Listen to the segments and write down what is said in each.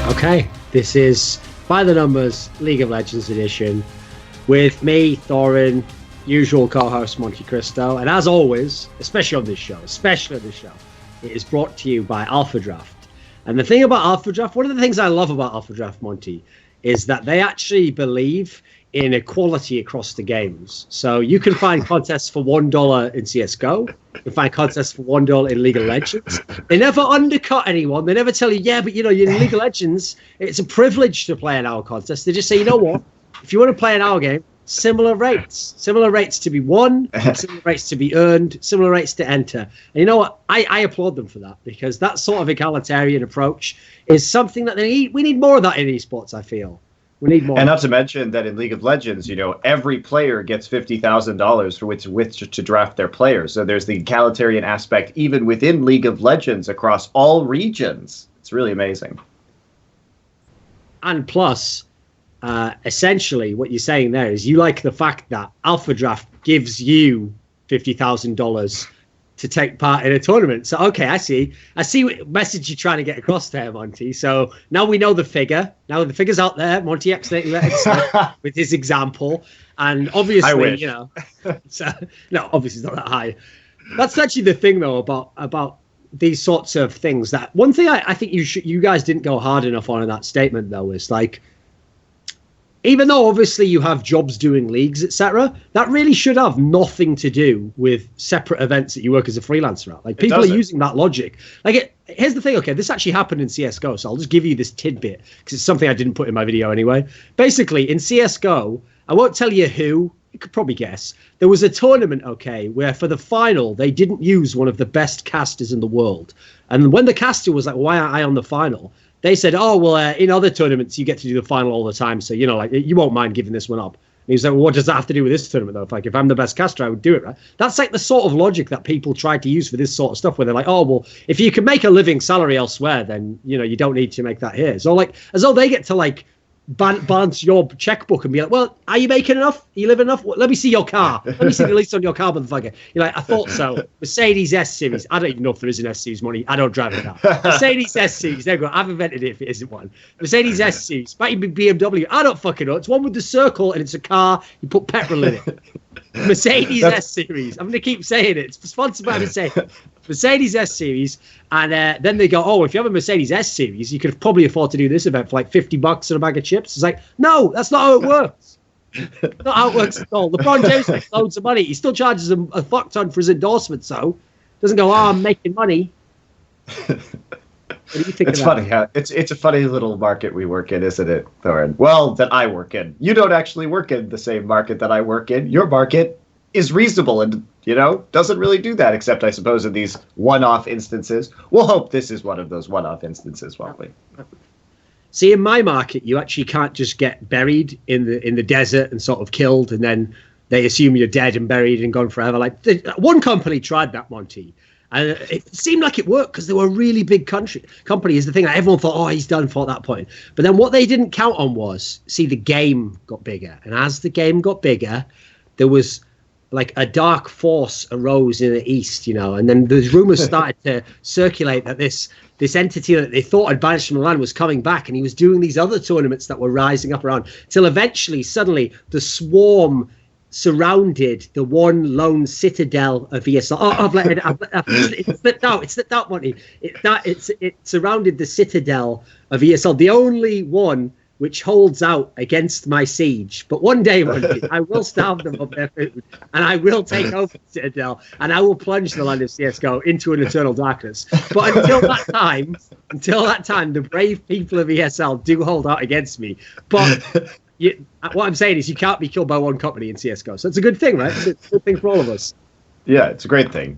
Okay, this is By the Numbers League of Legends edition with me, Thorin, usual co-host MonteCristo, and as always, especially on this show, it is brought to you by Alphadraft. And the thing about Alphadraft, one of the things I love about Alphadraft, Monty, is that they actually believe in equality across the games. So you can find contests for $1 in CSGO. You can find contests for $1 in League of Legends. They never undercut anyone. They never tell you, yeah, but you're in League of Legends, it's a privilege to play an hour contest. They just say, you know what? If you want to play an hour game, similar rates to be won, similar rates to be earned, similar rates to enter. And you know what? I applaud them for that, because that sort of egalitarian approach is something that we need more of that in esports, I feel. We need more. And not to mention that in League of Legends, every player gets $50,000 for which to draft their players. So there's the egalitarian aspect even within League of Legends across all regions. It's really amazing. And plus, essentially what you're saying there is you like the fact that Alphadraft gives you $50,000 to take part in a tournament. So, okay, I see what message you're trying to get across there, Monty. So now we know the figure. Now the figure's out there. Monty accidentally let it slip with his example. And obviously, I wish. No, obviously it's not that high. That's actually the thing, though, about these sorts of things. That one thing I think you guys didn't go hard enough on in that statement, though, is like, even though obviously you have jobs doing leagues, etc., that really should have nothing to do with separate events that you work as a freelancer at. Like, people are using that logic. Like, here's the thing. Okay, this actually happened in CSGO, so I'll just give you this tidbit because it's something I didn't put in my video anyway. Basically, in CSGO, I won't tell you who. You could probably guess. There was a tournament, okay, where for the final, they didn't use one of the best casters in the world. And when the caster was like, why aren't I on the final? They said, oh, well, in other tournaments, you get to do the final all the time. So, you won't mind giving this one up. And he was like, well, what does that have to do with this tournament, though? If I'm the best caster, I would do it, right? That's like the sort of logic that people try to use for this sort of stuff, where they're like, oh, well, if you can make a living salary elsewhere, then, you don't need to make that here. So, like, as though they get to, like, balance your checkbook and be like, well, are you making enough? Are you living enough? Well, let me see your car. Let me see the lease on your car, motherfucker. You're like, I thought so. Mercedes S-Series. I don't even know if there is an S-Series, money. I don't drive a car. Mercedes S-Series. There you go. I've invented it if it isn't one. Mercedes S-Series. Might even be BMW. I don't fucking know. It's one with the circle and it's a car. You put petrol in it. Mercedes S-Series. I'm going to keep saying it. It's sponsored by Mercedes S-Series. And then they go, oh, if you have a Mercedes S-Series, you could probably afford to do this event for like $50 and a bag of chips. It's like, no, that's not how it works. Not how it works at all. LeBron James makes loads of money. He still charges him a fuck ton for his endorsement, so doesn't go, oh, I'm making money. What do you think It's of that? funny how it's a funny little market we work in, isn't it, Thorin? Well, that I work in. You don't actually work in the same market that I work in. Your market is reasonable and, doesn't really do that, except I suppose in these one-off instances. We'll hope this is one of those one-off instances, won't we? See, in my market, you actually can't just get buried in the desert and sort of killed, and then they assume you're dead and buried and gone forever. Like, one company tried that, Monty, and it seemed like it worked because they were a really big company is the thing that everyone thought, oh, he's done for at that point. But then what they didn't count on was, see, the game got bigger. And as the game got bigger, there was like a dark force arose in the east, and then the rumors started to circulate that this entity that they thought had banished from the land was coming back, and he was doing these other tournaments that were rising up around, till eventually, suddenly, the swarm surrounded the one lone citadel of ESL. It slipped out, Monty. It surrounded the citadel of ESL, the only one which holds out against my siege. But one day, Monty, I will starve them of their food, and I will take over the citadel, and I will plunge the land of CSGO into an eternal darkness. But until that time, the brave people of ESL do hold out against me. But what I'm saying is you can't be killed by one company in CSGO. So it's a good thing, right? It's a good thing for all of us. Yeah, it's a great thing.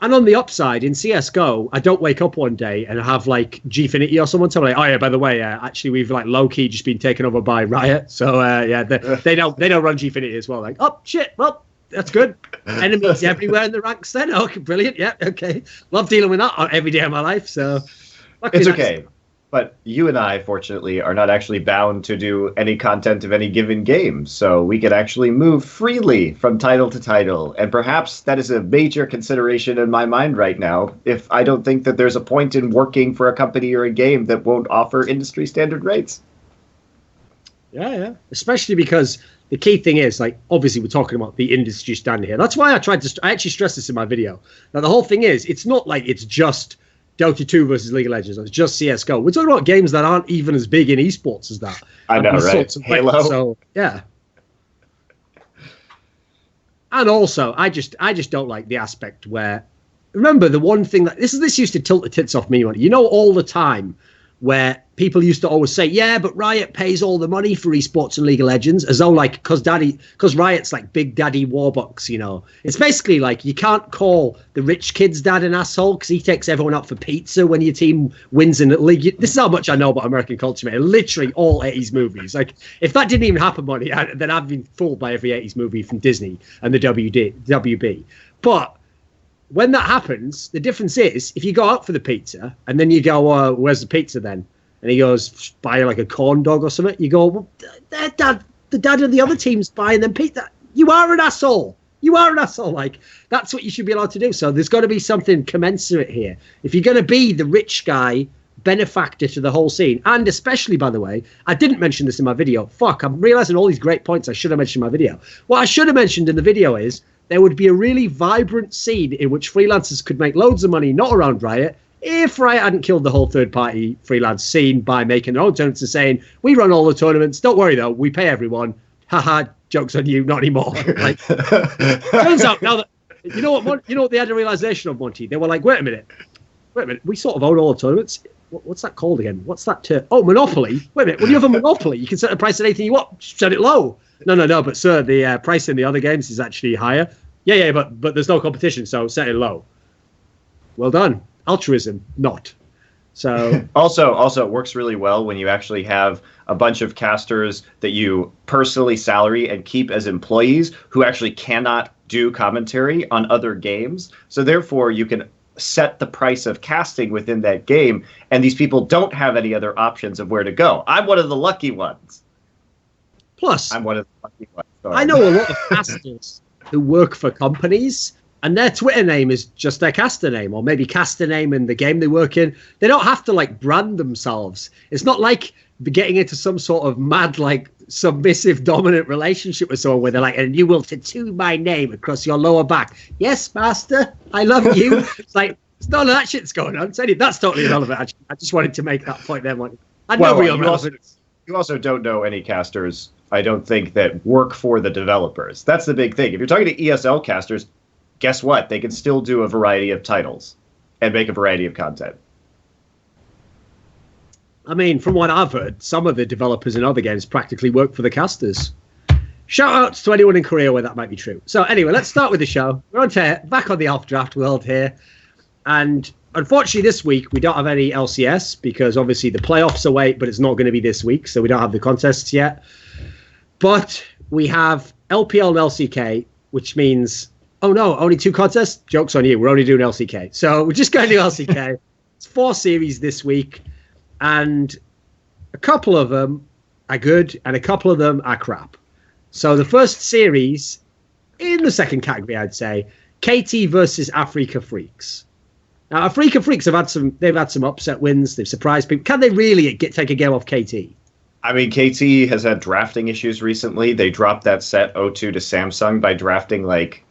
And on the upside, in CSGO, I don't wake up one day and have like Gfinity or someone tell me, oh yeah, by the way, actually we've like low key just been taken over by Riot. So they don't run Gfinity as well. Like, oh shit, well that's good. Enemies everywhere in the ranks. Then okay, brilliant. Yeah, okay. Love dealing with that every day of my life. So it's okay. But you and I, fortunately, are not actually bound to do any content of any given game, so we can actually move freely from title to title. And perhaps that is a major consideration in my mind right now, if I don't think that there's a point in working for a company or a game that won't offer industry standard rates. Yeah. Especially because the key thing is, like, obviously we're talking about the industry standard here. That's why I actually stressed this in my video. Now, the whole thing is, it's not like it's just Dota 2 versus League of Legends. It's just CSGO. We're talking about games that aren't even as big in esports as that. I know, right? Halo. So, yeah. And also, I just don't like the aspect where, remember, the one thing that this used to tilt the tits off me, you know, all the time, where people used to always say, yeah, but Riot pays all the money for esports and League of Legends, as though, like, because Riot's like Big Daddy Warbucks, you know. It's basically like you can't call the rich kid's dad an asshole because he takes everyone out for pizza when your team wins in the league. This is how much I know about American culture, mate. Literally all 80s movies. Like, if that didn't even happen, then I've been fooled by every 80s movie from Disney and the WB. But when that happens, the difference is if you go out for the pizza and then you go, where's the pizza then? And he goes, buy like a corn dog or something. You go, well, the dad of the other team's buying them pizza. You are an asshole. You are an asshole. Like, that's what you should be allowed to do. So there's got to be something commensurate here. If you're going to be the rich guy, benefactor to the whole scene, and especially, by the way, I didn't mention this in my video. Fuck, I'm realizing all these great points I should have mentioned in my video. What I should have mentioned in the video is there would be a really vibrant scene in which freelancers could make loads of money, not around Riot, if Riot hadn't killed the whole third-party freelance scene by making their own tournaments and saying, we run all the tournaments, don't worry though, we pay everyone. Haha, joke's on you, not anymore. Like, turns out now that, you know what they had a realization of, Monty? They were like, wait a minute, we sort of own all the tournaments. What's that called again? What's that term? Oh, monopoly. Wait a minute, when you have a monopoly, you can set the price at anything you want, set it low. No, but sir, the price in the other games is actually higher. Yeah, but there's no competition, so set it low. Well done. Altruism, not. So also it works really well when you actually have a bunch of casters that you personally salary and keep as employees who actually cannot do commentary on other games. So therefore you can set the price of casting within that game, and these people don't have any other options of where to go. I'm one of the lucky ones. Plus, I'm one of the lucky ones. Sorry. I know a lot of casters who work for companies, and their Twitter name is just their caster name, or maybe caster name in the game they work in. They don't have to, like, brand themselves. It's not like getting into some sort of mad, like, submissive, dominant relationship with someone where they're like, and you will tattoo my name across your lower back. Yes, master, I love you. It's like, it's none of that shit's going on. So that's totally irrelevant. I just wanted to make that point there. You also don't know any casters, I don't think, that work for the developers. That's the big thing. If you're talking to ESL casters, guess what? They can still do a variety of titles and make a variety of content. I mean, from what I've heard, some of the developers in other games practically work for the casters. Shout outs to anyone in Korea where that might be true. So anyway, let's start with the show. We're back on the Alphadraft world here. And unfortunately this week we don't have any LCS because obviously the playoffs are late, but it's not going to be this week, so we don't have the contests yet. But we have LPL and LCK, which means, oh no, only 2 contests? Joke's on you, we're only doing LCK. So we're just going to do LCK. It's 4 series this week, and a couple of them are good, and a couple of them are crap. So the first series, in the second category, I'd say, KT versus Africa Freaks. Now, Africa Freaks have had some upset wins. They've surprised people. Can they really take a game off KT? I mean, KT has had drafting issues recently. They dropped that set 0-2 to Samsung by drafting, like,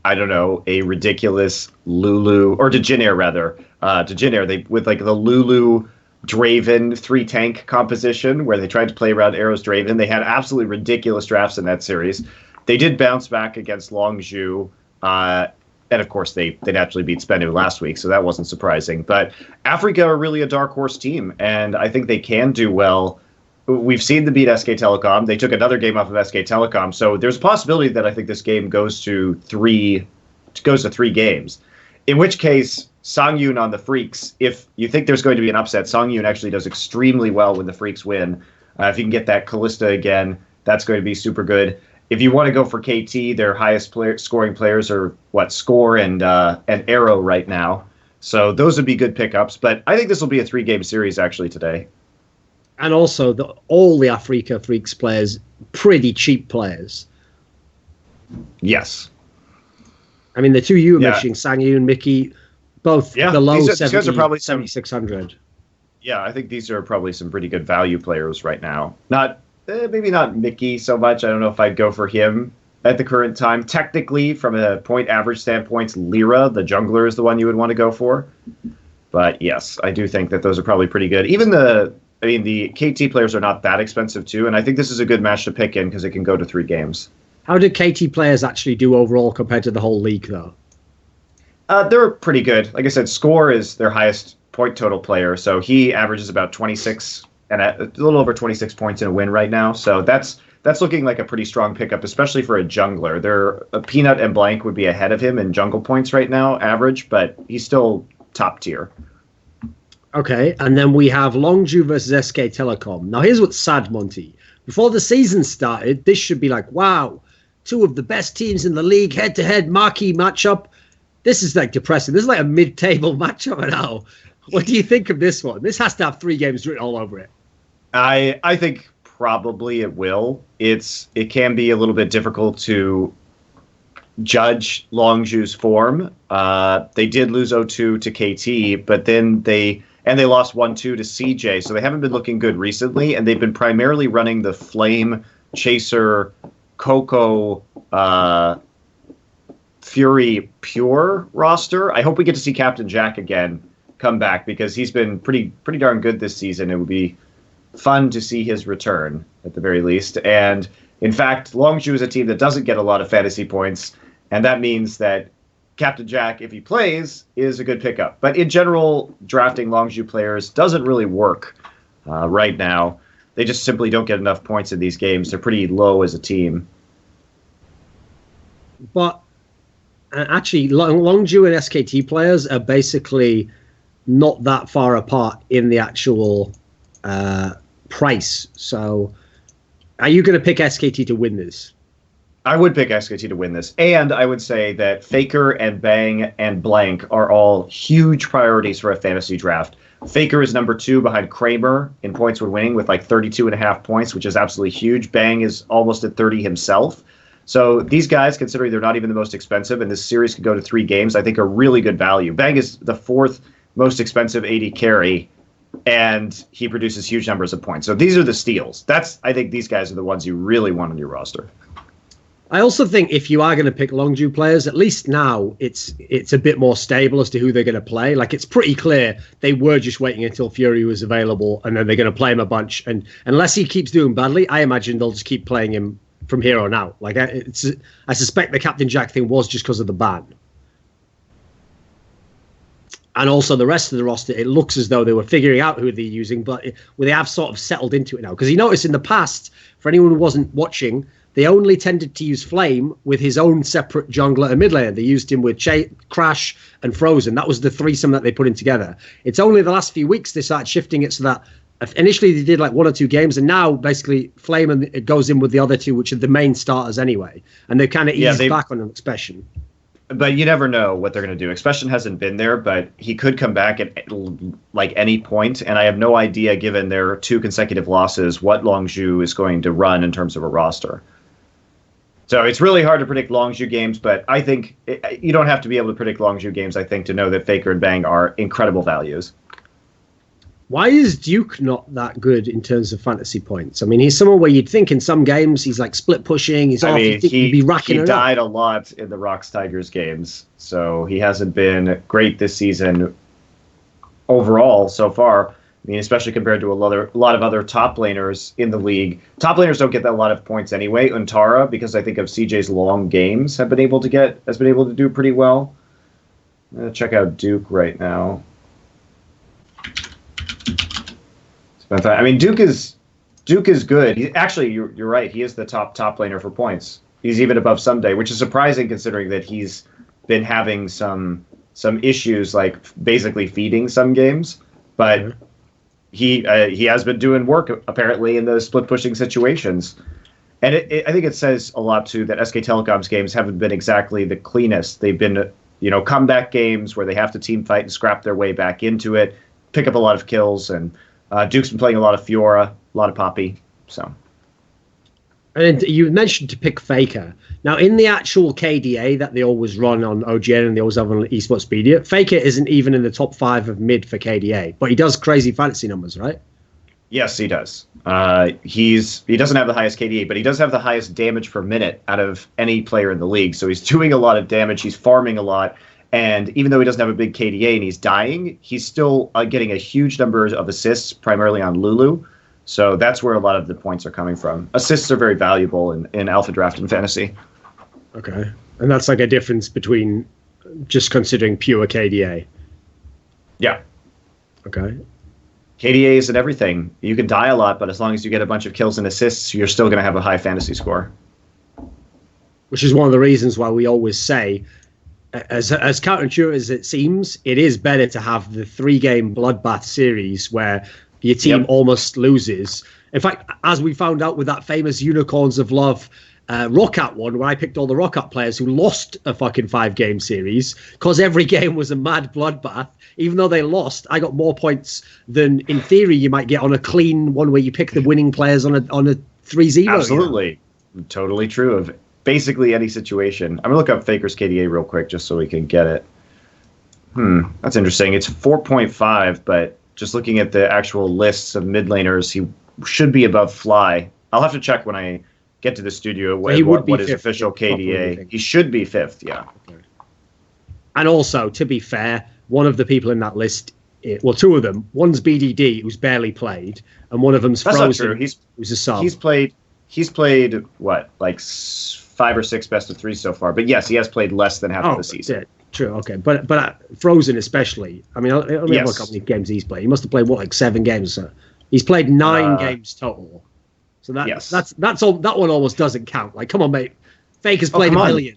I don't know, a ridiculous Lulu, or Degener rather. Degener, with like the Lulu Draven 3-tank composition where they tried to play around Arrow's Draven. They had absolutely ridiculous drafts in that series. They did bounce back against Longzhu, and of course they naturally beat Spenu last week, so that wasn't surprising. But Africa are really a dark horse team, and I think they can do well. We've seen them beat SK Telecom. They took another game off of SK Telecom, so there's a possibility that I think this game goes to 3 games. In which case, Songyun on the Freaks, if you think there's going to be an upset, Songyun actually does extremely well when the Freaks win. If you can get that Callista again, that's going to be super good. If you want to go for KT, their highest scoring players are Score and Arrow right now. So those would be good pickups. But I think this will be a 3-game series actually today. And also, all the Africa Freaks players, pretty cheap players. Yes. I mean, the two you were mentioning, Sangyun and Mickey, both below these guys are probably 7,600. Yeah, I think these are probably some pretty good value players right now. Not maybe not Mickey so much. I don't know if I'd go for him at the current time. Technically, from a point average standpoint, Lyra, the jungler, is the one you would want to go for. But yes, I do think that those are probably pretty good. Even the KT players are not that expensive too, and I think this is a good match to pick in because it can go to 3 games. How did KT players actually do overall compared to the whole league, though? They're pretty good. Like I said, Score is their highest point total player, so he averages about 26 and a little over 26 points in a win right now. So that's looking like a pretty strong pickup, especially for a jungler. Peanut and Blank would be ahead of him in jungle points right now, average, but he's still top tier. Okay, and then we have Longju versus SK Telecom. Now, here's what's sad, Monty. Before the season started, this should be like, wow, 2 of the best teams in the league, head-to-head marquee matchup. This is like depressing. This is like a mid-table matchup now. What do you think of this one? This has to have 3 games written all over it. I think probably it will. It can be a little bit difficult to judge Longju's form. They did lose 0-2 to KT, but then they lost 1-2 to CJ, so they haven't been looking good recently, and they've been primarily running the Flame, Chaser, Coco, Fury, Pure roster. I hope we get to see Captain Jack again come back because he's been pretty darn good this season. It would be fun to see his return at the very least. And in fact, Longju is a team that doesn't get a lot of fantasy points, and that means that Captain Jack, if he plays, is a good pickup. But in general, drafting Longju players doesn't really work right now. They just simply don't get enough points in these games. They're pretty low as a team. But actually, Longju and SKT players are basically not that far apart in the actual price. So are you going to pick SKT to win this? I would pick SKT to win this. And I would say that Faker and Bang and Blank are all huge priorities for a fantasy draft. Faker is number 2 behind Kramer in points when winning with like 32.5 points, which is absolutely huge. Bang is almost at 30 himself. So these guys, considering they're not even the most expensive, and this series could go to 3 games, I think are really good value. Bang is the 4th most expensive AD carry, and he produces huge numbers of points. So these are the steals. I think these guys are the ones you really want on your roster. I also think if you are going to pick Longju players, at least now it's a bit more stable as to who they're going to play. Like, it's pretty clear they were just waiting until Fury was available, and then they're going to play him a bunch. And unless he keeps doing badly, I imagine they'll just keep playing him from here on out. Like, I suspect the Captain Jack thing was just because of the ban. And also the rest of the roster, it looks as though they were figuring out who they're using, but they have sort of settled into it now. Because you notice in the past, for anyone who wasn't watching, they only tended to use Flame with his own separate jungler and mid laner. They used him with Crash and Frozen. That was the threesome that they put in together. It's only the last few weeks they started shifting it so that initially they did like 1 or 2 games, and now basically Flame and it goes in with the other 2, which are the main starters anyway. And they've kind of eased back on Expression. But you never know what they're going to do. Expression hasn't been there, but he could come back at like any point, and I have no idea, given their 2 consecutive losses, what Longju is going to run in terms of a roster. So it's really hard to predict Longju games, but I think you don't have to be able to predict Longju games, I think, to know that Faker and Bang are incredible values. Why is Duke not that good in terms of fantasy points? I mean, he's someone where you'd think in some games he's like split pushing, he's off, he'd be racking it up. He died a lot in the Rocks Tigers games, so he hasn't been great this season overall so far. I mean, especially compared to a lot of other top laners in the league. Top laners don't get that lot of points anyway. Untara, because I think of CJ's long games, has been able to do pretty well. I'm gonna check out Duke right now. I mean, Duke is good. You're right. He is the top laner for points. He's even above Someday, which is surprising considering that he's been having some issues, like basically feeding some games, but. He has been doing work, apparently, in those split-pushing situations. And I think it says a lot, too, that SK Telecom's games haven't been exactly the cleanest. They've been, comeback games where they have to team fight and scrap their way back into it, pick up a lot of kills, and Duke's been playing a lot of Fiora, a lot of Poppy. So, and you mentioned to pick Faker. Now, in the actual KDA that they always run on OGN and they always have on eSports Media, Faker isn't even in the top 5 of mid for KDA, but he does crazy fantasy numbers, right? Yes, he does. He doesn't have the highest KDA, but he does have the highest damage per minute out of any player in the league. So he's doing a lot of damage. He's farming a lot. And even though he doesn't have a big KDA and he's dying, he's still getting a huge number of assists, primarily on Lulu. So that's where a lot of the points are coming from. Assists are very valuable in Alphadraft and Fantasy. Okay. And that's like a difference between just considering pure KDA. Yeah. Okay. KDA isn't everything. You can die a lot, but as long as you get a bunch of kills and assists, you're still going to have a high fantasy score. Which is one of the reasons why we always say, as counterintuitive as it seems, it is better to have the 3-game bloodbath series where your team almost loses. In fact, as we found out with that famous Unicorns of Love Rockat one, where I picked all the Rockat players who lost a fucking 5-game series because every game was a mad bloodbath. Even though they lost, I got more points than, in theory, you might get on a clean one where you pick the winning players on a 3-0. Absolutely. Totally true of basically any situation. I'm going to look up Faker's KDA real quick just so we can get it. That's interesting. It's 4.5, but just looking at the actual lists of mid laners, he should be above Fly. I'll have to check when I get to the studio what his official KDA. He should be 5th, yeah. Okay. And also, to be fair, one of the people in that list, well, 2 of them, one's BDD, who's barely played, and one of them's Frozen, who's a sub. He's played what, like 5 or 6 best of 3 so far. But yes, he has played less than half of the season. Yeah, true, okay. But Frozen especially, I mean, let me have a look how many games he's played. He must have played, what, like 7 games? So he's played 9 games total. So that's all. That one almost doesn't count. Like, come on, mate. Faker's played a million.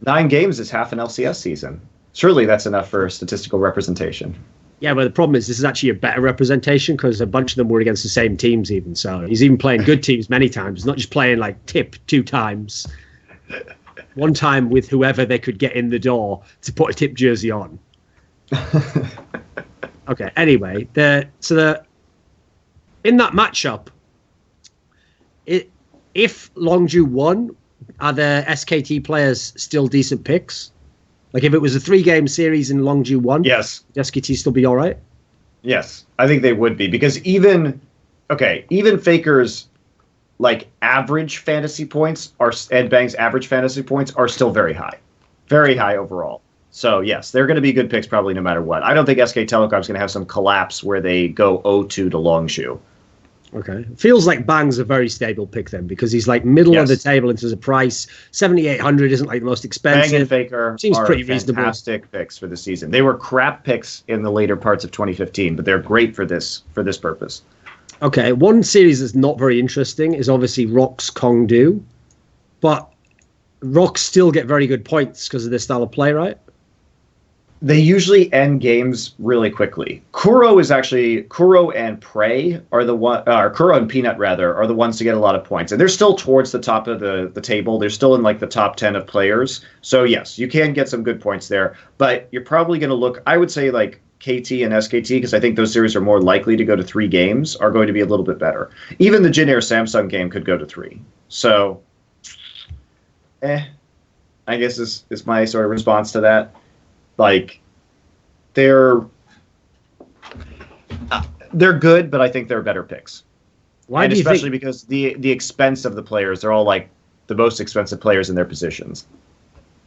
9 games is half an LCS season. Surely that's enough for statistical representation. Yeah, but the problem is this is actually a better representation because a bunch of them were against the same teams even. So he's even playing good teams many times. He's not just playing like Tip 2 times. 1 time with whoever they could get in the door to put a Tip jersey on. Okay, anyway, in that matchup, if Longju won, are the SKT players still decent picks? Like if it was a 3-game series and Longju won, yes, SKT still be all right? Yes, I think they would be because even Faker's like average fantasy points and Bang's average fantasy points are still very high overall. So yes, they're going to be good picks probably no matter what. I don't think SK Telecom's going to have some collapse where they go 0-2 to Longju. Okay. Feels like Bang's a very stable pick then because he's like middle of the table in terms of price. 7,800 isn't like the most expensive. Bang and Faker seems are pretty reasonable. Fantastic picks for the season. They were crap picks in the later parts of 2015, but they're great for this purpose. Okay, one series that's not very interesting is obviously Rock's Kongdu, but Rocks still get very good points because of their style of play, right? They usually end games really quickly. Kuro and Prey are the one, or Kuro and Peanut rather, are the ones to get a lot of points, and they're still towards the top of the table. They're still in like the top 10 of players. So yes, you can get some good points there, but you're probably going to look. I would say like KT and SKT because I think those series are more likely to go to 3 games. Are going to be a little bit better. Even the Jin Air Samsung game could go to 3. So, I guess is my sort of response to that. Like, they're good, but I think they're better picks. Why do you especially think? Because the expense of the players, they're all like the most expensive players in their positions.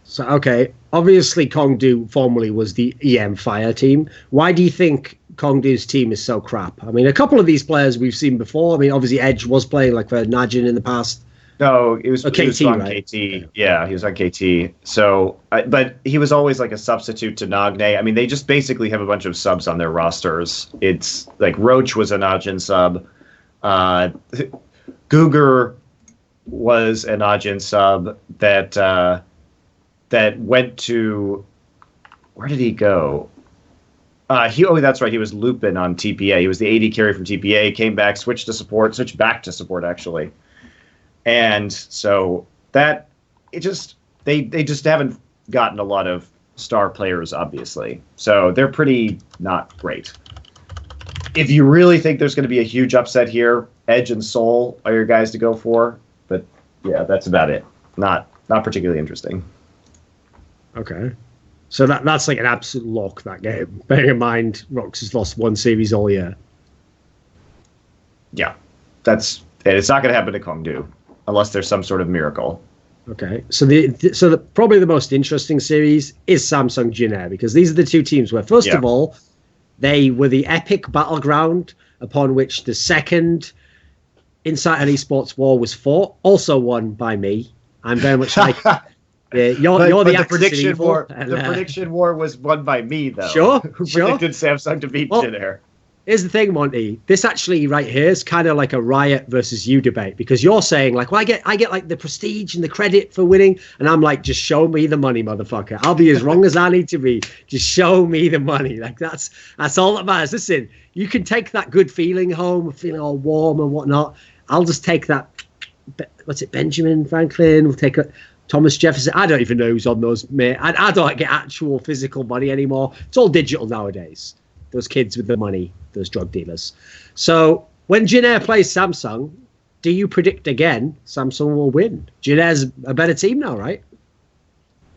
So, okay, obviously Kongdu formerly was the EM Fire team. Why do you think Kongdu's team is so crap? I mean, a couple of these players we've seen before. I mean, obviously Edge was playing like for Najin in the past. No, it was KT, he was on right? KT. Yeah, he was on KT. So, but he was always like a substitute to Nagne. I mean, they just basically have a bunch of subs on their rosters. It's like Roach was a Najin sub. Guger was a Najin sub that went to, where did he go? That's right. He was Lupin on TPA. He was the AD carry from TPA. Came back, switched back to support actually. And so that they just haven't gotten a lot of star players, obviously. So they're pretty not great. If you really think there's going to be a huge upset here, Edge and Soul are your guys to go for. But yeah, that's about it. Not particularly interesting. Okay. So that's like an absolute lock, that game. Bearing in mind, Rox has lost one series all year. Yeah. It's not going to happen to Kongdu unless there's some sort of miracle. Okay. So probably the most interesting series is Samsung Jin Air, because these are the two teams where, first of all, they were the epic battleground upon which the second Untitled eSports war was fought, also won by me. I'm very much like... you're the prediction war. The prediction war was won by me, though. Sure. Who predicted Samsung to beat Jin Air. Here's the thing, Monty. This actually right here is kind of like a Riot versus you debate, because you're saying like, well, I get like the prestige and the credit for winning, and I'm like, just show me the money, motherfucker. I'll be as wrong as I need to be. Just show me the money. Like that's all that matters. Listen, you can take that good feeling home, feeling all warm and whatnot. I'll just take that. What's it, Benjamin Franklin? We'll take it. Thomas Jefferson. I don't even know who's on those, mate. I don't get actual physical money anymore. It's all digital nowadays. Those kids with the money, those drug dealers. So when Jin Air plays Samsung, do you predict again Samsung will win? Jin Air's a better team now, right?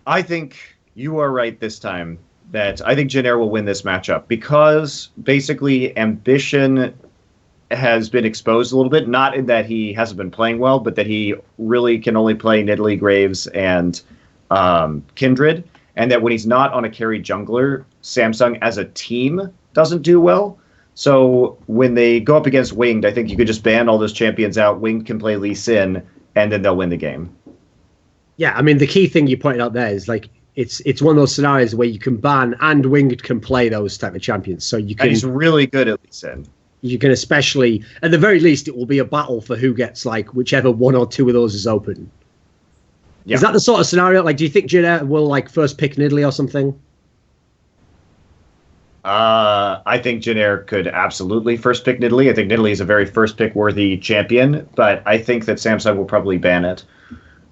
I think you are right this time that I think Jin Air will win this matchup because basically Ambition has been exposed a little bit, not in that he hasn't been playing well, but that he really can only play Nidalee, Graves, and Kindred, and that when he's not on a carry jungler, Samsung as a team doesn't do well. So when they go up against Winged, I think you could just ban all those champions out. Winged can play Lee Sin, and then they'll win the game. Yeah, I mean, the key thing you pointed out there is like it's one of those scenarios where you can ban and Winged can play those type of champions. So you can. And he's really good at Lee Sin. You can especially, at the very least, it will be a battle for who gets like whichever one or two of those is open. Yeah. Is that the sort of scenario? Like, do you think Jin Air will like first pick Nidalee or something? I think Jin Air could absolutely first pick Nidalee. I think Nidalee is a very first pick worthy champion, but I think that Samsung will probably ban it.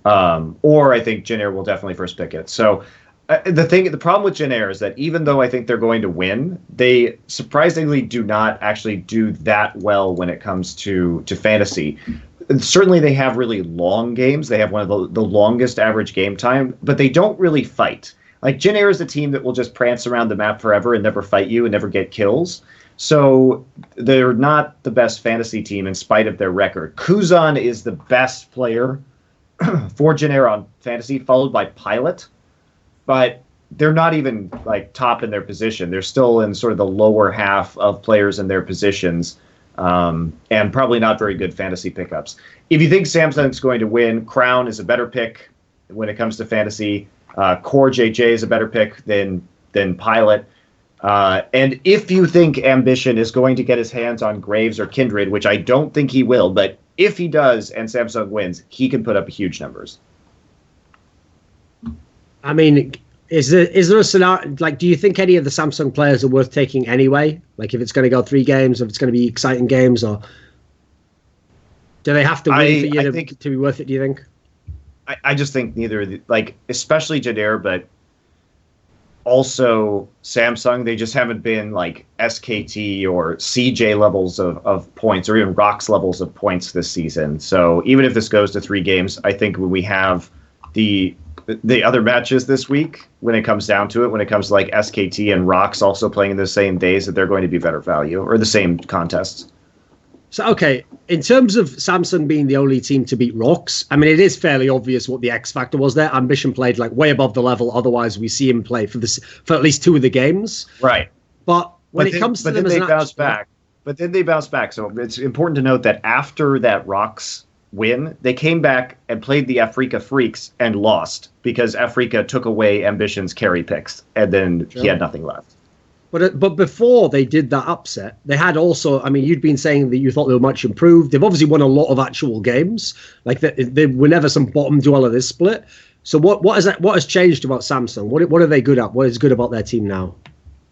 Or I think Jin Air will definitely first pick it. So the problem with Jin Air is that even though I think they're going to win, they surprisingly do not actually do that well when it comes to fantasy. Certainly they have really long games. They have one of the longest average game time, but they don't really fight. Like Jin Air is a team that will just prance around the map forever and never fight you and never get kills. So they're not the best fantasy team in spite of their record. Kuzan is the best player for Jin Air on fantasy, followed by Pilot. But they're not even like top in their position. They're still in sort of the lower half of players in their positions, and probably not very good fantasy pickups. If you think Samsung's going to win, Crown is a better pick when it comes to fantasy. Core JJ is a better pick than Pilot. And if you think Ambition is going to get his hands on Graves or Kindred, which I don't think he will, but if he does and Samsung wins, he can put up huge numbers. I mean, is there a scenario, like, do you think any of the Samsung players are worth taking anyway? Like, if it's going to go 3 games, if it's going to be exciting games, or do they have to win for you to be worth it, do you think? I just think neither, like, especially Jin Air, but also Samsung, they just haven't been, like, SKT or CJ levels of points, or even Rox levels of points this season. So even if this goes to 3 games, I think when we have the other matches this week, when it comes down to it, when it comes to like SKT and Rox also playing in the same days, that they're going to be better value, or the same contests. So, okay, in terms of Samsung being the only team to beat Rox, I mean, it is fairly obvious what the X factor was there. Ambition played like way above the level. Otherwise, we see him play for at least 2 of the games. Right. But when it comes to them, they bounce back. But then they bounce back. So it's important to note that after that Rox win, they came back and played the Afrika Freaks and lost because Afrika took away Ambition's carry picks, and then he had nothing left. But before they did that upset, they had also, I mean, you'd been saying that you thought they were much improved. They've obviously won a lot of actual games. Like they were never some bottom dweller this split. So what has changed about Samsung? What are they good at? What is good about their team now?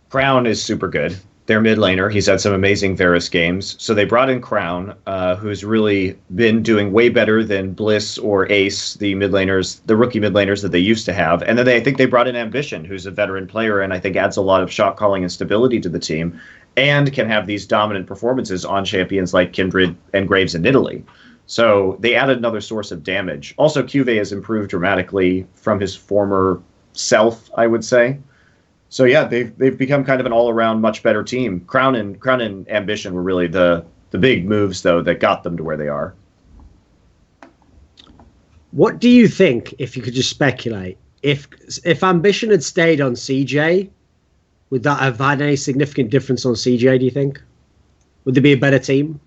Crown is super good. their mid laner. He's had some amazing Varus games. So they brought in Crown, who's really been doing way better than Bliss or Ace, the mid laners, the rookie mid laners that they used to have. And then I think they brought in Ambition, who's a veteran player and I think adds a lot of shot calling and stability to the team and can have these dominant performances on champions like Kindred and Graves in Italy. So they added another source of damage. Also, Cuvée has improved dramatically from his former self, I would say. So yeah, they've become kind of an all-around much better team. Crown and Ambition were really the big moves though that got them to where they are. What do you think, if you could just speculate, if Ambition had stayed on CJ, would that have had any significant difference on CJ, do you think? Would there be a better team?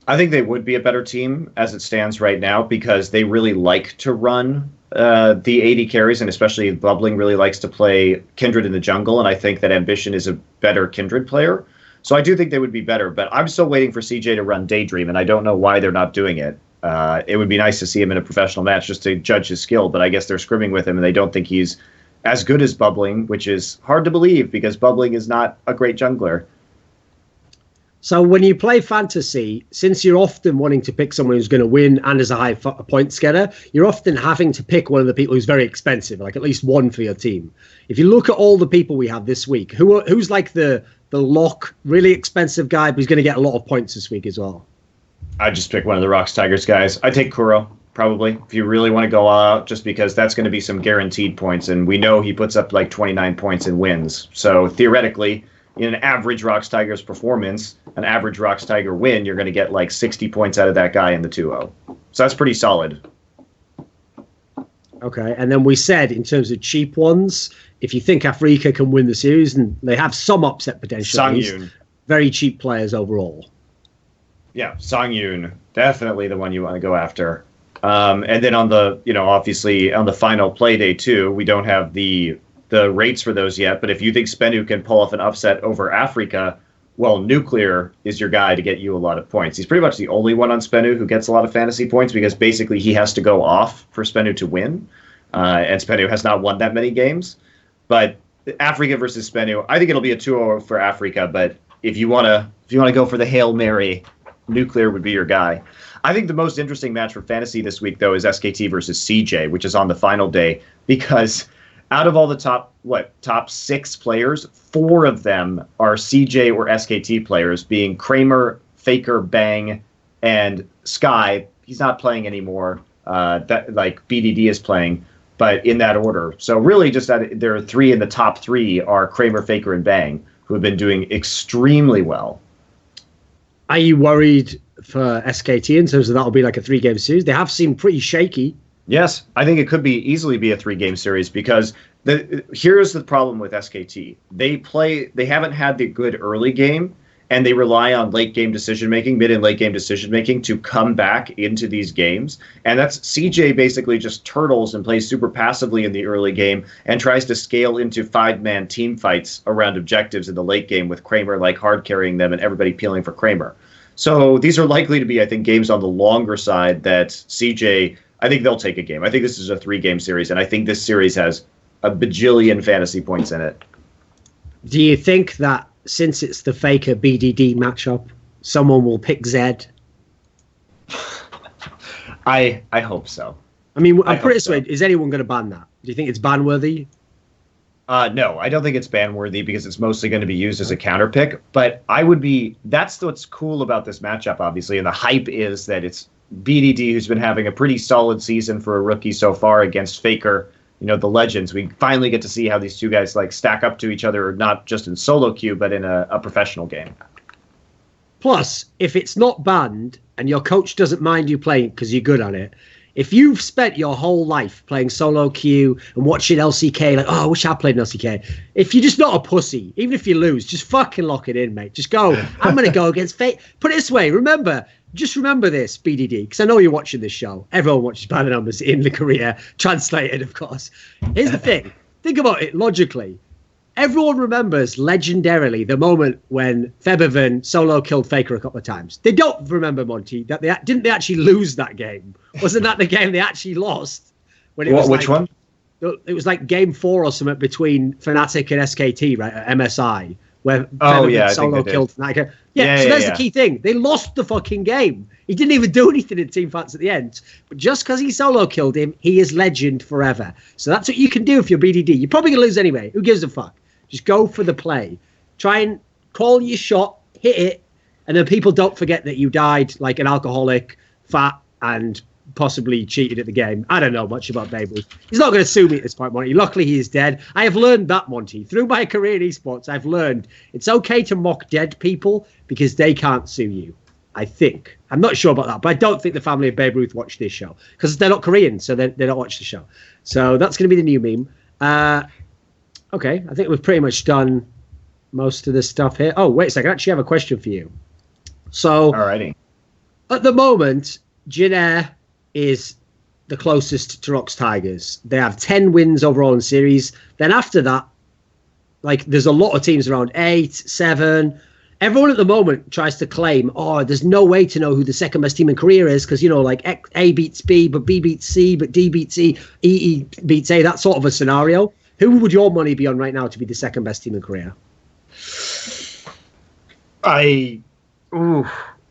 I think they would be a better team as it stands right now because they really like to run the AD carries, and especially Bubbling really likes to play Kindred in the jungle, and I think that Ambition is a better Kindred player. So I do think they would be better, but I'm still waiting for CJ to run Daydream, and I don't know why they're not doing it. It would be nice to see him in a professional match just to judge his skill, but I guess they're scrimming with him, and they don't think he's as good as Bubbling, which is hard to believe because Bubbling is not a great jungler. So when you play fantasy, since you're often wanting to pick someone who's going to win and is a high points getter, you're often having to pick one of the people who's very expensive, like at least one for your team. If you look at all the people we have this week, who's like the lock, really expensive guy, but he's going to get a lot of points this week as well? I'd just pick one of the Rocks Tigers guys. I'd take Kuro, probably, if you really want to go all out, just because that's going to be some guaranteed points, and we know he puts up like 29 points and wins. So theoretically, in an average Rocks Tigers performance, an average Rocks Tiger win, you're going to get like 60 points out of that guy in the 2-0. So that's pretty solid. Okay, and then we said in terms of cheap ones, if you think Afrika can win the series, and they have some upset potential, Songyun. Very cheap players overall. Yeah, Songyun, definitely the one you want to go after. And then on the, obviously on the final play day too, we don't have the rates for those yet, but if you think Spenu can pull off an upset over Afrika, well, Nuclear is your guy to get you a lot of points. He's pretty much the only one on Spenu who gets a lot of fantasy points because basically he has to go off for Spenu to win, and Spenu has not won that many games. But Afrika versus Spenu, I think it'll be a 2-0 for Afrika, but if you want to go for the Hail Mary, Nuclear would be your guy. I think the most interesting match for fantasy this week, though, is SKT versus CJ, which is on the final day, because out of all the top 6 players, 4 of them are CJ or SKT players, being Kramer, Faker, Bang, and Sky. He's not playing anymore. That like BDD is playing, but in that order. So really, just that there are 3 in the top 3 are Kramer, Faker, and Bang, who have been doing extremely well. Are you worried for SKT in terms of that'll be like a 3-game series? They have seemed pretty shaky. Yes, I think it could easily be a 3-game series because here's the problem with SKT. They haven't had the good early game, and they rely on late game decision making, mid and late game decision making to come back into these games. And that's CJ basically just turtles and plays super passively in the early game and tries to scale into 5-man team fights around objectives in the late game with Kramer like hard carrying them and everybody peeling for Kramer. So these are likely to be, I think, games on the longer side that CJ, I think they'll take a game. I think this is a 3-game series, and I think this series has a bajillion fantasy points in it. Do you think that since it's the Faker BDD matchup, someone will pick Zed? I hope so. I mean, I'm pretty persuaded. Is anyone going to ban that? Do you think it's ban worthy? No, I don't think it's ban worthy because it's mostly going to be used as a counter pick. But that's what's cool about this matchup, obviously, and the hype is that it's BDD, who's been having a pretty solid season for a rookie so far, against Faker, the legends. We finally get to see how these two guys like stack up to each other, not just in solo queue, but in a professional game. Plus, if it's not banned and your coach doesn't mind you playing because you're good at it, if you've spent your whole life playing solo queue and watching LCK, like, oh, I wish I played an LCK. If you're just not a pussy, even if you lose, just fucking lock it in, mate. Just go. I'm going to go against Fate. Put it this way. Just remember this, BDD, because I know you're watching this show. Everyone watches Banner Numbers in the Korea, translated, of course. Here's the thing. Think about it logically. Everyone remembers legendarily the moment when Febiven solo killed Faker a couple of times. They don't remember, Monty, that they actually lose that game. Wasn't that the game they actually lost? When it was which one? It was like game 4 or something between Fnatic and SKT, right, at MSI, where Oh, Featherman yeah, I think solo they did. killed Nike. Yeah, So yeah, there's yeah. the key thing. They lost the fucking game. He didn't even do anything in team fights at the end. But just because he solo killed him, he is legend forever. So that's what you can do if you're BDD. You're probably going to lose anyway. Who gives a fuck? Just go for the play. Try and call your shot, hit it, and then people don't forget that you died like an alcoholic, fat, and possibly cheated at the game. I don't know much about Babe Ruth. He's not going to sue me at this point, Monty. Luckily, he is dead. I have learned that, Monty. Through my career in esports, I've learned it's okay to mock dead people because they can't sue you. I think. I'm not sure about that, but I don't think the family of Babe Ruth watch this show because they're not Korean, so they don't watch the show. So that's going to be the new meme. Okay, I think we've pretty much done most of this stuff here. Oh, wait a second. I actually have a question for you. So, Alrighty. At the moment, Jin Air is the closest to Rox Tigers. They have 10 wins overall in series. Then after that, like there's a lot of teams around 8, 7. Everyone at the moment tries to claim, oh, there's no way to know who the second best team in Korea is because, you know, like A beats B, but B beats C, but D beats E, EE beats A, that sort of a scenario. Who would your money be on right now to be the second best team in Korea?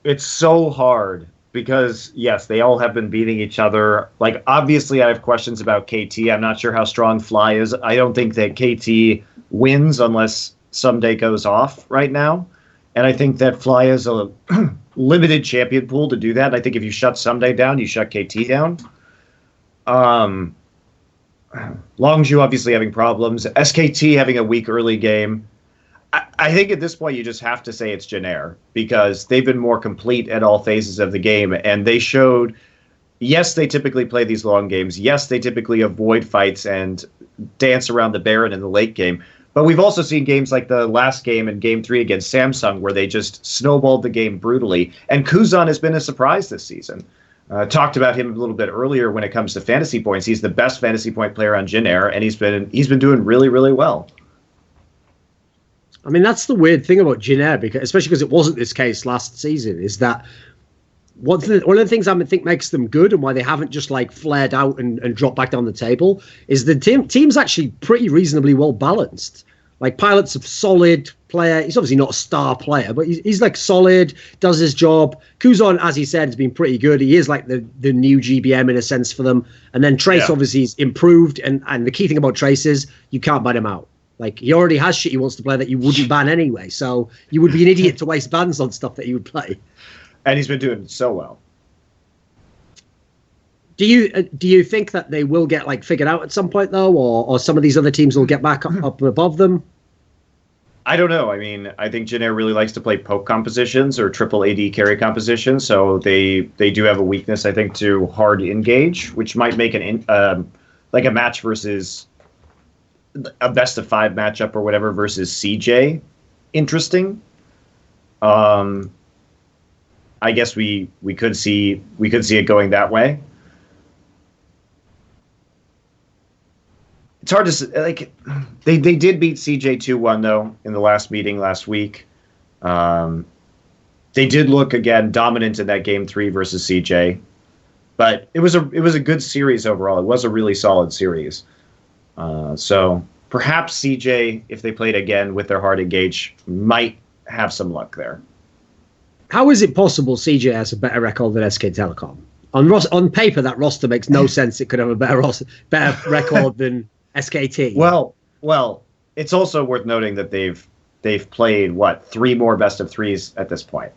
It's so hard because, yes, they all have been beating each other. Like, obviously, I have questions about KT. I'm not sure how strong Fly is. I don't think that KT wins unless Someday goes off right now. And I think that Fly is a limited champion pool to do that. I think if you shut Someday down, you shut KT down. Longzhu obviously having problems. SKT having a weak early game. I think at this point you just have to say it's Jin Air because they've been more complete at all phases of the game. And they showed, yes, they typically play these long games. Yes, they typically avoid fights and dance around the Baron in the late game. But we've also seen games like the last game in Game 3 against Samsung where they just snowballed the game brutally. And Kuzan has been a surprise this season. Talked about him a little bit earlier when it comes to fantasy points. He's the best fantasy point player on Jin Air, and he's been doing really, really well. I mean, that's the weird thing about Jin Air, because, especially because it wasn't this case last season, is that one of the things I think makes them good and why they haven't just like flared out and dropped back down the table is the team's actually pretty reasonably well balanced. Like Pilot's a solid player. He's obviously not a star player, but he's like solid, does his job. Kuzan, as he said, has been pretty good. He is like the new GBM in a sense for them. And then Trace obviously is improved. And the key thing about Trace is you can't ban him out. Like he already has shit he wants to play that you wouldn't ban anyway. So you would be an idiot to waste bans on stuff that he would play. And he's been doing so well. Do you think that they will get like figured out at some point though, or some of these other teams will get back up above them? I don't know. I mean, I think Jin Air really likes to play poke compositions or triple AD carry compositions, so they do have a weakness, I think, to hard engage, which might make like a match versus a best of 5 matchup or whatever versus CJ interesting. I guess we could see it going that way. It's hard to say, like they did beat CJ 2-1 though in the last meeting last week. They did look again dominant in that game 3 versus CJ, but it was a good series overall. It was a really solid series. So perhaps CJ, if they played again with their hard engage, might have some luck there. How is it possible CJ has a better record than SK Telecom? On paper, that roster makes no sense. It could have a better record than SKT. Well, it's also worth noting that they've played 3 more best of 3s at this point.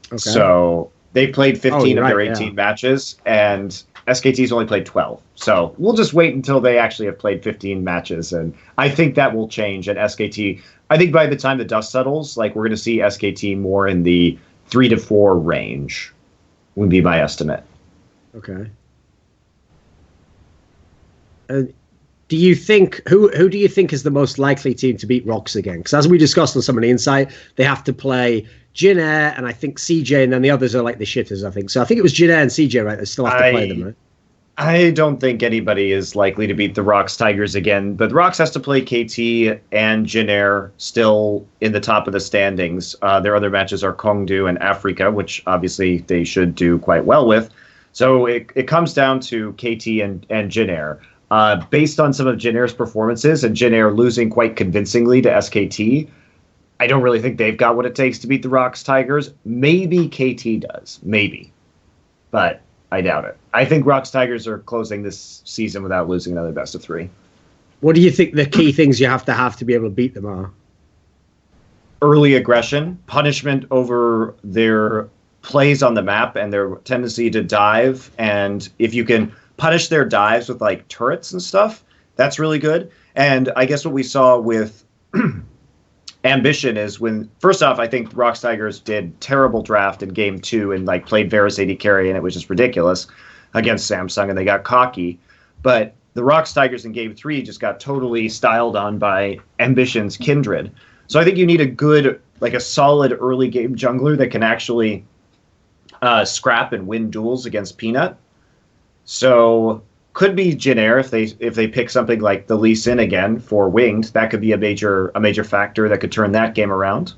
Okay. So they've played 15 of their 18 matches, and SKT's only played 12. So we'll just wait until they actually have played 15 matches, and I think that will change. And SKT, I think by the time the dust settles, like we're going to see SKT more in the 3 to 4 range, would be my estimate. Okay. Do you think who do you think is the most likely team to beat Rox again? Because as we discussed on some of the insight, they have to play Jin Air and I think CJ, and then the others are like the shitters. I think so. I think it was Jin Air and CJ, right? They still have to play them, right? I don't think anybody is likely to beat the Rox Tigers again, but Rox has to play KT and Jin Air still in the top of the standings. Their other matches are Kongdu and Africa, which obviously they should do quite well with. So it comes down to KT and Jin Air. Based on some of Jin Air's performances and Jin Air losing quite convincingly to SKT, I don't really think they've got what it takes to beat the Rocks Tigers. Maybe KT does. Maybe. But I doubt it. I think Rocks Tigers are closing this season without losing another best of 3. What do you think the key things you have to be able to beat them are? Early aggression, punishment over their plays on the map and their tendency to dive. And if you can punish their dives with like turrets and stuff, that's really good. And I guess what we saw with Ambition is when, first off, I think Rocks Tigers did terrible draft in game 2 and like played Varus AD carry, and it was just ridiculous against Samsung, and they got cocky. But the Rocks Tigers in game 3 just got totally styled on by Ambition's Kindred. So I think you need a good, like a solid early game jungler that can actually scrap and win duels against Peanut. So could be Jin Air if they pick something like the Lee Sin again for winged. That could be a major factor that could turn that game around.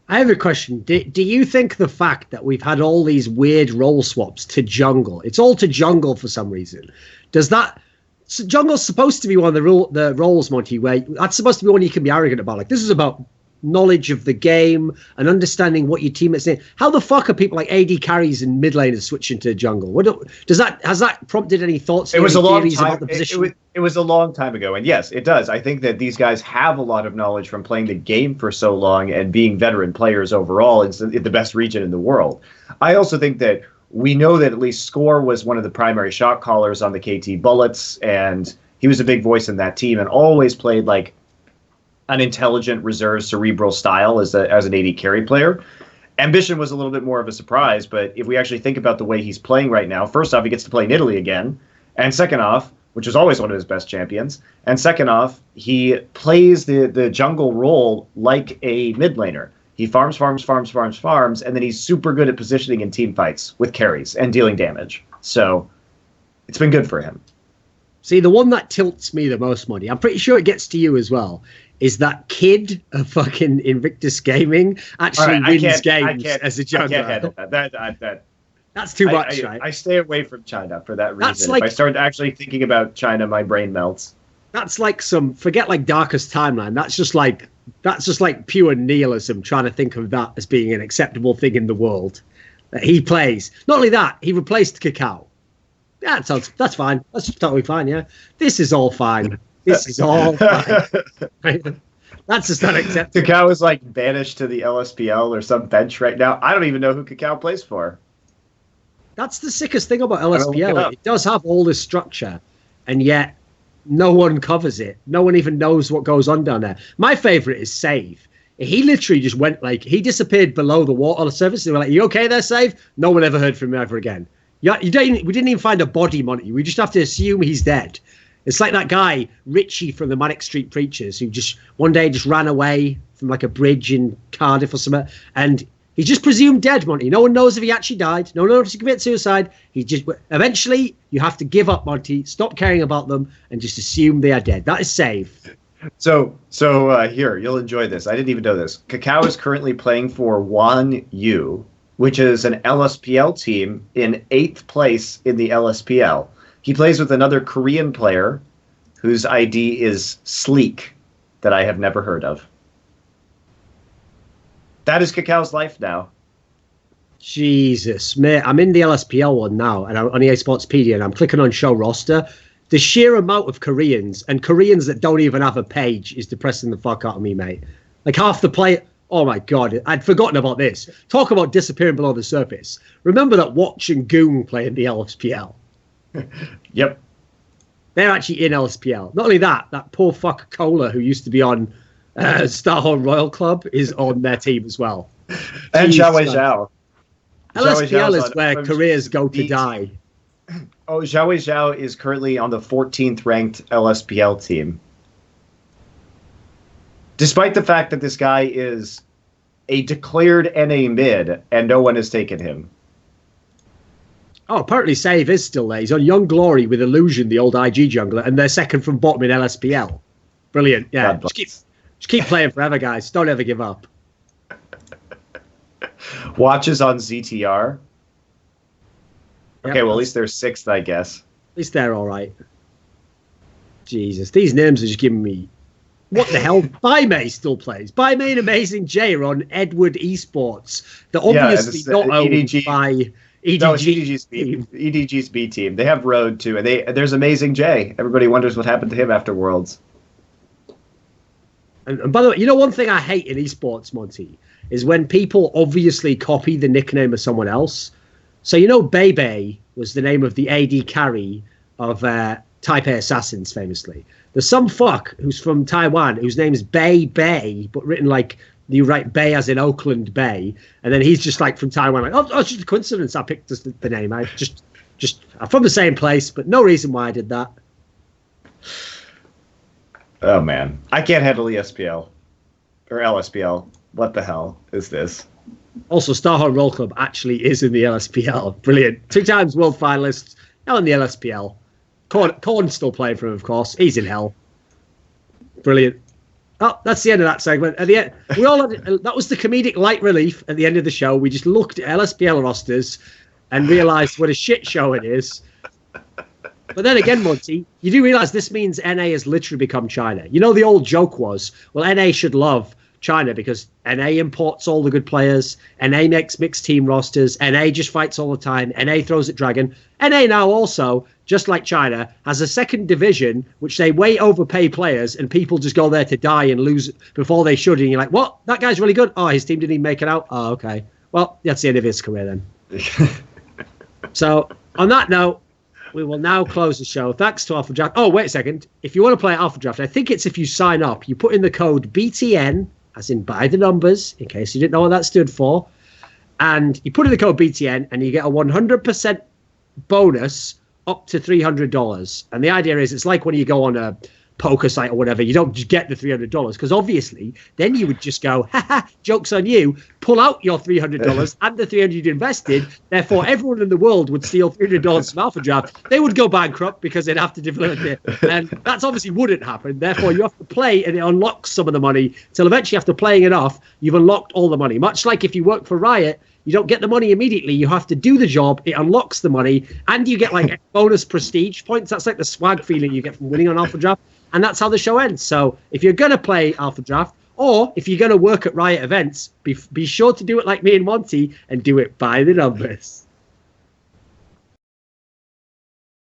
I have a question. Do you think the fact that we've had all these weird role swaps to jungle, it's all to jungle for some reason, does that... So jungle's supposed to be one of the roles, Monty, where that's supposed to be one you can be arrogant about. Like, this is about knowledge of the game and understanding what your teammates need. How the fuck are people like AD carries and mid laners switching to jungle? Has that prompted any thoughts? It was a long time. About the position? It was a long time ago, and yes, it does. I think that these guys have a lot of knowledge from playing the game for so long and being veteran players overall. It's the best region in the world. I also think that we know that at least Score was one of the primary shot callers on the KT Bullets, and he was a big voice in that team and always played like an intelligent, reserved, cerebral style as an AD carry player. Ambition was a little bit more of a surprise, but if we actually think about the way he's playing right now, first off, he gets to play in Italy again, and second off, which is always one of his best champions, and second off, he plays the jungle role like a mid laner. He farms, and then he's super good at positioning in team fights with carries and dealing damage. So it's been good for him. See, the one that tilts me the most, Monty, I'm pretty sure it gets to you as well, is that Kid of fucking Invictus Gaming actually wins games as a jungler. I can't handle that. That's too much, right? I stay away from China for that reason. Like, if I start actually thinking about China, my brain melts. That's like forget like Darkest Timeline. That's just like pure nihilism, trying to think of that as being an acceptable thing in the world that he plays. Not only that, he replaced Cacao. Yeah, that's fine. That's totally fine, yeah. This is all fine. This is all fine. That's just unacceptable. Cacao is like banished to the LSPL or some bench right now. I don't even know who Cacao plays for. That's the sickest thing about LSPL. It does have all this structure, and yet no one covers it. No one even knows what goes on down there. My favorite is Save. He literally just went he disappeared below the water surface. They were like, "You okay there, Save?" No one ever heard from him ever again. Yeah, we didn't even find a body, Monty. We just have to assume he's dead. It's like that guy Richie from the Manic Street Preachers, who just one day just ran away from like a bridge in Cardiff or something, and he's just presumed dead, Monty. No one knows if he actually died. No one knows if he committed suicide. Eventually you have to give up, Monty. Stop caring about them and just assume they are dead. That is safe. So here, you'll enjoy this. I didn't even know this. Cacao is currently playing for Wan Yu, which is an LSPL team in 8th place in the LSPL. He plays with another Korean player whose ID is Sleek, that I have never heard of. That is Cacao's life now. Jesus, mate. I'm in the LSPL one now, and I'm on eSportspedia, and I'm clicking on show roster. The sheer amount of Koreans, and Koreans that don't even have a page, is depressing the fuck out of me, mate. Like half the play. Oh my God, I'd forgotten about this. Talk about disappearing below the surface. Remember that Watch and Goon play in the LSPL. Yep. They're actually in LSPL. Not only that, that poor fuck Cola who used to be on Starhorn Royal Club is on their team as well. And Zhao Zhao. LSPL is where careers go to die. Oh, Zhao Zhao is currently on the 14th ranked LSPL team. Despite the fact that this guy is a declared NA mid and no one has taken him. Oh, apparently Save is still there. He's on Young Glory with Illusion, the old IG jungler, and they're second from bottom in LSPL. Brilliant. Yeah, just keep playing forever, guys. Don't ever give up. Watches on ZTR. Okay, Yep. well, at least they're 6th, I guess. At least they're all right. Jesus, these names are just giving me What the hell? May still plays. May and Amazing J are on Edward Esports. They're obviously not owned by EDG. No, it's EDG's B team. They have Road too, and there's Amazing J. Everybody wonders what happened to him after Worlds. And by the way, you know one thing I hate in esports, Monty, is when people obviously copy the nickname of someone else. So you know, Bebe was the name of the AD carry of Taipei Assassins, famously. There's some fuck who's from Taiwan whose name is Bay, but written like you write Bay as in Oakland Bay, and then he's just like from Taiwan. Like, oh, it's just a coincidence. I picked the name. I just I'm from the same place, but no reason why I did that. Oh man, I can't handle ESPL or LSPL. What the hell is this? Also, Starhorn Roll Club actually is in the LSPL. Brilliant. 2 times world finalists. Now in the LSPL. Korn's still playing for him, of course. He's in hell. Brilliant. Oh, that's the end of that segment. At the end, that was the comedic light relief at the end of the show. We just looked at LSPL rosters and realised what a shit show it is. But then again, Monty, you do realise this means NA has literally become China. You know, the old joke was, well, NA should love China because NA imports all the good players, NA makes mixed team rosters, NA just fights all the time, NA throws at Dragon. NA now also, just like China, has a second division which they way overpay players and people just go there to die and lose before they should. And you're like, what? That guy's really good? Oh, his team didn't even make it out? Oh, okay. Well, that's the end of his career then. So, on that note, we will now close the show. Thanks to Alphadraft. Oh, wait a second. If you want to play Alphadraft, I think it's if you sign up, you put in the code BTN, as in by the numbers, in case you didn't know what that stood for. And you put in the code BTN and you get a 100% bonus up to $300. And the idea is it's like when you go on a poker site or whatever, you don't just get the $300 because obviously then you would just go, haha, joke's on you, pull out your $300 and the $300 you'd invested. Therefore, everyone in the world would steal $300 from Alphadraft. They would go bankrupt because they'd have to develop it. And that's obviously wouldn't happen. Therefore, you have to play and it unlocks some of the money till eventually after playing enough, you've unlocked all the money. Much like if you work for Riot, you don't get the money immediately. You have to do the job. It unlocks the money and you get like bonus prestige points. That's like the swag feeling you get from winning on Alphadraft. And that's how the show ends. So if you're going to play Alphadraft or if you're going to work at Riot events, be sure to do it like me and Monty and do it by the numbers.